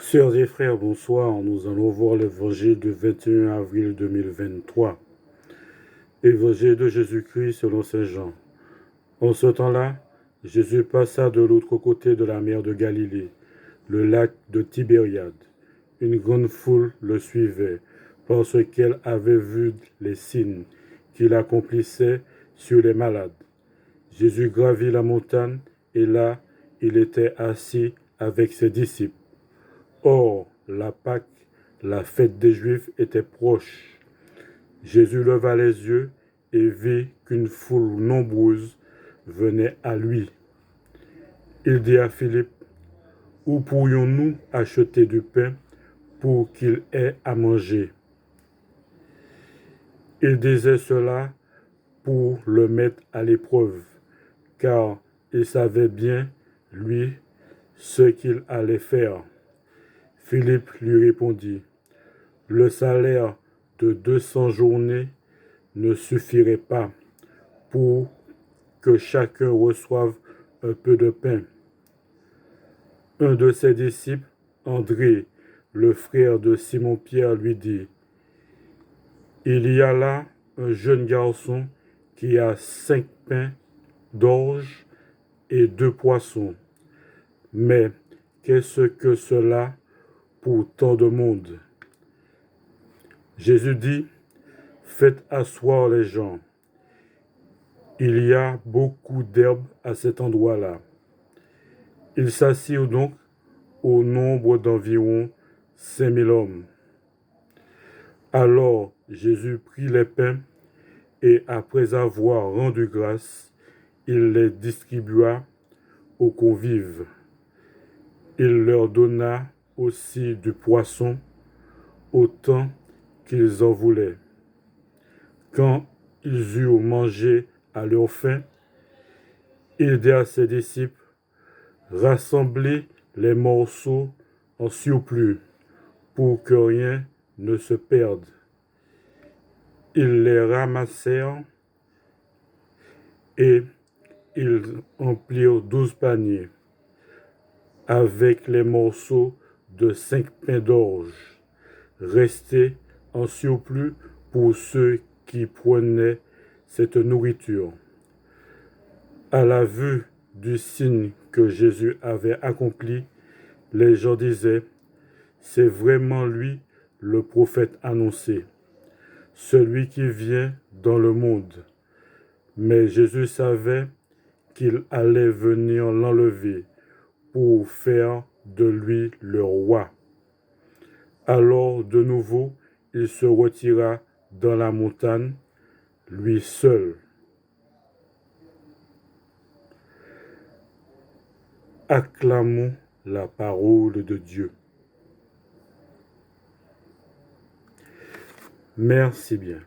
Sœurs et frères, bonsoir. Nous allons voir l'évangile du 21 avril 2023. Évangile de Jésus-Christ selon Saint Jean. En ce temps-là, Jésus passa de l'autre côté de la mer de Galilée, le lac de Tibériade. Une grande foule le suivait, parce qu'elle avait vu les signes qu'il accomplissait sur les malades. Jésus gravit la montagne, et là, il était assis avec ses disciples. Or, la Pâque, la fête des Juifs, était proche. Jésus leva les yeux et vit qu'une foule nombreuse venait à lui. Il dit à Philippe, « Où pourrions-nous acheter du pain pour qu'il ait à manger ?» Il disait cela pour le mettre à l'épreuve, car il savait bien, lui, ce qu'il allait faire. Philippe lui répondit, « Le salaire de 200 journées ne suffirait pas pour que chacun reçoive un peu de pain. » Un de ses disciples, André, le frère de Simon-Pierre, lui dit, « Il y a là un jeune garçon qui a 5 pains d'orge et 2 poissons. Mais qu'est-ce que cela pour tant de monde ?» Jésus dit, « Faites asseoir les gens. » Il y a beaucoup d'herbe à cet endroit-là. Ils s'assirent donc au nombre d'environ 5000 hommes. Alors Jésus prit les pains et, après avoir rendu grâce, il les distribua aux convives. Il leur donna aussi du poisson, autant qu'ils en voulaient. Quand ils eurent mangé à leur faim, il dit à ses disciples, « Rassemblez les morceaux en surplus pour que rien ne se perde. » Ils les ramassèrent et ils emplirent 12 paniers avec les morceaux de 5 pains d'orge, restés en surplus pour ceux qui prenaient cette nourriture. À la vue du signe que Jésus avait accompli, les gens disaient, « C'est vraiment lui le prophète annoncé, celui qui vient dans le monde. » Mais Jésus savait qu'il allait venir l'enlever pour faire de lui le roi. Alors de nouveau, il se retira dans la montagne, lui seul. Acclamons la parole de Dieu. Merci bien.